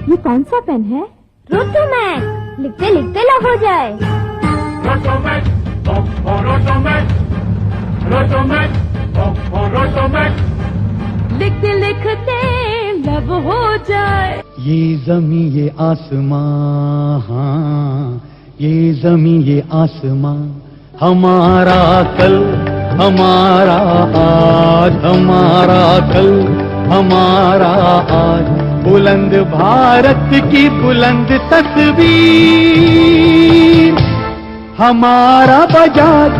ये कौन सा पेन है? रोटोमैक, लिखते लिखते लव हो जाए। रोटोमैक, रोटोमैक, रोटोमैक, रोटोमैक, लिखते लिखते लव हो जाए। ये ज़मीं ये आसमां, हाँ ये ज़मीं ये आसमां, हमारा कल हमारा आज, हमारा कल हमारा आज, बुलंद भारत की बुलंद तस्वीर, हमारा बजाज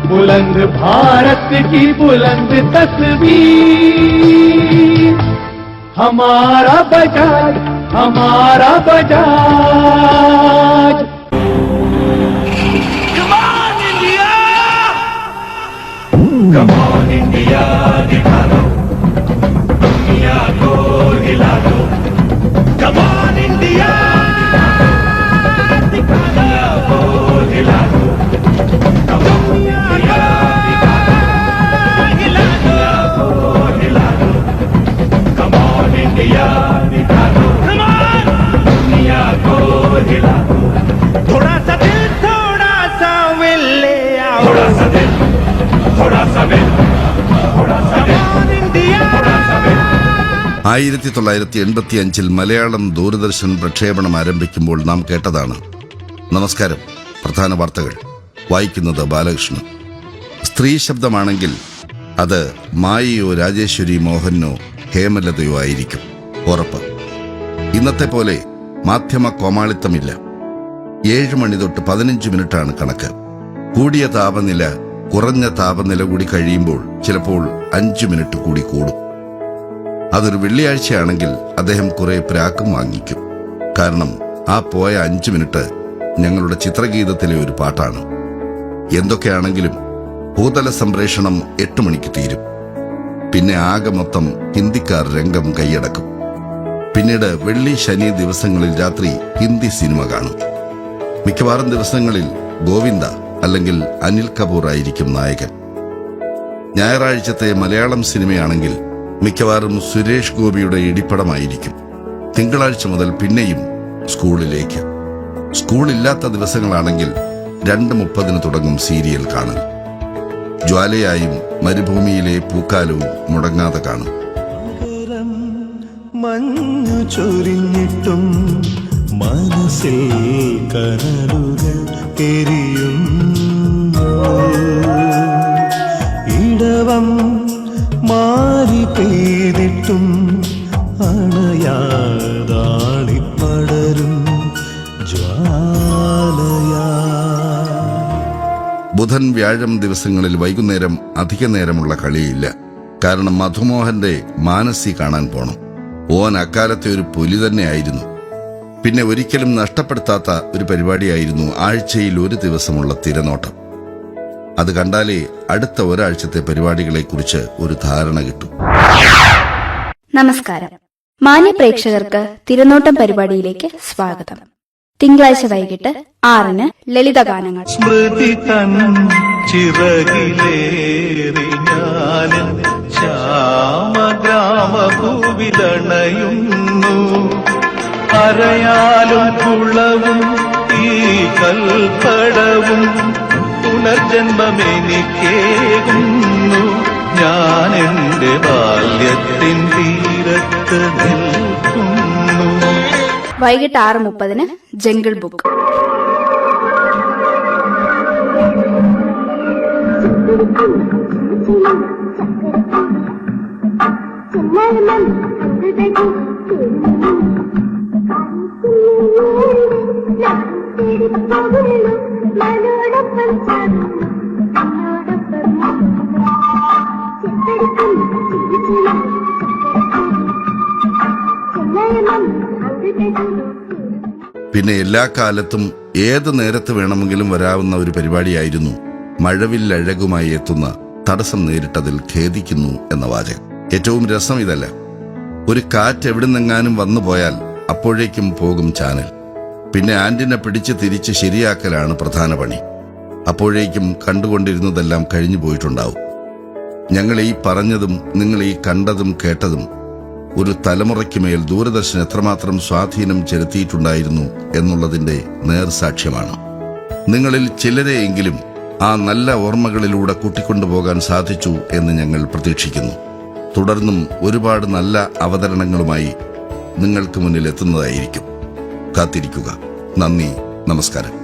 बुलंद भारत की बुलंद तस्वीर, हमारा बजाज Come on India, दिखा दो दुनिया को हिला दो। Come on India, दिखा दो हिला दो। Come on India, दिखा दो हिला दो हिला दो। Come on India, दिखा दो दुनिया को हिला दो। थोड़ा सा दिल थोड़ा सा will ले आओ, थोड़ा सा दिल थोड़ा सा will, थोड़ा सा दिल 1985 മലയാളം ദൂരദർശൻ പ്രക്ഷേപണം ആരംഭിക്കുമ്പോൾ നാം കേട്ടതാണ്. നമസ്കാരം. പ്രധാന വാർത്തകൾ വായിക്കുന്നത് ബാലകൃഷ്ണൻ. സ്ത്രീ ശബ്ദമാണെങ്കിൽ അത് മായയോ രാജേശ്വരി മോഹനോ ഹേമലതയോ ആയിരിക്കും ഉറപ്പ്. ഇന്നത്തെ പോലെ മാധ്യമ കോമാളിത്തമില്ല. 7 മണി തൊട്ട് 15 മിനിറ്റാണ് കണക്ക്. കൂടിയ താപനില കുറഞ്ഞ താപനില കൂടി കഴിയുമ്പോൾ ചിലപ്പോൾ 5 മിനിറ്റ് കൂടി കൂടും. അതൊരു വെള്ളിയാഴ്ചയാണെങ്കിൽ അദ്ദേഹം കുറെ പ്രാക്കും വാങ്ങിക്കും. കാരണം ആ പോയ 5 മിനിറ്റ് ഞങ്ങളുടെ ചിത്രഗീതത്തിലെ ഒരു പാട്ടാണ്. എന്തൊക്കെയാണെങ്കിലും ഭൂതല സംപ്രേഷണം 8 മണിക്ക് തീരും. പിന്നെ ആകെ മൊത്തം ഹിന്ദിക്കാർ രംഗം കൈയടക്കും. പിന്നീട് വെള്ളി ശനി ദിവസങ്ങളിൽ രാത്രി ഹിന്ദി സിനിമ കാണും. മിക്കവാറും ദിവസങ്ങളിൽ ഗോവിന്ദ അല്ലെങ്കിൽ അനിൽ കപൂർ ആയിരിക്കും നായകൻ. ഞായറാഴ്ചത്തെ മലയാളം സിനിമയാണെങ്കിൽ മിക്കവാറും സുരേഷ് ഗോപിയുടെ ഇടിപ്പടമായിരിക്കും. തിങ്കളാഴ്ച മുതൽ പിന്നെയും സ്കൂളിലേക്ക്. സ്കൂളില്ലാത്ത ദിവസങ്ങളാണെങ്കിൽ 2:30 തുടങ്ങും സീരിയൽ കാണൽ. ജ്വാലയായും മരുഭൂമിയിലെ പൂക്കാലവും മുടങ്ങാതെ കാണും. മഞ്ഞു ചൊരിഞ്ഞിട്ടും മനസ്സിൽ കനലുകൾ എരിയുന്നു, ഇടവം മാറി പെയ്തിട്ടും അണയാതാളിപ്പടരും ജ്വാലയാ. ബുധൻ വ്യാഴം ദിവസങ്ങളിൽ വൈകുന്നേരം അധിക നേരമുള്ള കളിയില്ല. കാരണം മധുമോഹന്റെ മാനസി കാണാൻ പോണം. ഓൻ അക്കാലത്തെ ഒരു പുലി തന്നെയായിരുന്നു. പിന്നെ ഒരിക്കലും നഷ്ടപ്പെടുത്താത്ത ഒരു പരിപാടിയായിരുന്നു ആഴ്ചയിൽ ഒരു ദിവസമുള്ള തിരനോട്ടം. അത് കണ്ടാലേ അടുത്ത ഒരാഴ്ചത്തെ പരിപാടികളെക്കുറിച്ച് ഒരു ധാരണ കിട്ടും. നമസ്കാരം. മാന്യ പ്രേക്ഷകർക്ക് തിരനോട്ടം പരിപാടിയിലേക്ക് സ്വാഗതം. തിങ്കളാഴ്ച വൈകിട്ട് 6-ന് ലളിതഗാനങ്ങൾ. സ്മൃതി തൻ ചിറകിലേറി ഞാനും ശ്യാമഗ്രാമഭൂവിലണയുന്നു, അരയാലും കുളവും ഈ കൽപ്പടവും പുനർജന്മമെനിക്കേകുന്നു. ഞാൻ എന്റെ ബാല്യത്തിൻ തീരത്ത് നിൽക്കുന്നു. വൈകിട്ട് 6:30-ന് ജംഗിൾ ബുക്ക്. പിന്നെ എല്ലാ കാലത്തും ഏത് നേരത്ത് വേണമെങ്കിലും വരാവുന്ന ഒരു പരിപാടിയായിരുന്നു മഴവില്ലഴകുമായി എത്തുന്ന തടസ്സം നേരിട്ടതിൽ ഖേദിക്കുന്നു എന്ന വാചകം. ഏറ്റവും രസം ഇതല്ല. ഒരു കാറ്റ് എവിടുന്നെങ്ങാനും വന്നു പോയാൽ അപ്പോഴേക്കും പോകും ചാനൽ. പിന്നെ ആന്റിനെ പിടിച്ച് തിരിച്ച് ശരിയാക്കലാണ് പ്രധാന പണി. അപ്പോഴേക്കും കണ്ടുകൊണ്ടിരുന്നതെല്ലാം കഴിഞ്ഞു പോയിട്ടുണ്ടാവും. ഞങ്ങൾ ഈ പറഞ്ഞതും നിങ്ങൾ ഈ കണ്ടതും കേട്ടതും ഒരു തലമുറയ്ക്ക് മേൽ ദൂരദർശൻ എത്രമാത്രം സ്വാധീനം ചെലുത്തിയിട്ടുണ്ടായിരുന്നു എന്നുള്ളതിന്റെ നേർസാക്ഷ്യമാണ്. നിങ്ങളിൽ ചിലരെയെങ്കിലും ആ നല്ല ഓർമ്മകളിലൂടെ കൂട്ടിക്കൊണ്ടുപോകാൻ സാധിച്ചു എന്ന് ഞങ്ങൾ പ്രതീക്ഷിക്കുന്നു. തുടർന്നും ഒരുപാട് നല്ല അവതരണങ്ങളുമായി നിങ്ങൾക്ക് മുന്നിൽ എത്തുന്നതായിരിക്കും. കാത്തിരിക്കുക. നന്ദി, നമസ്കാരം.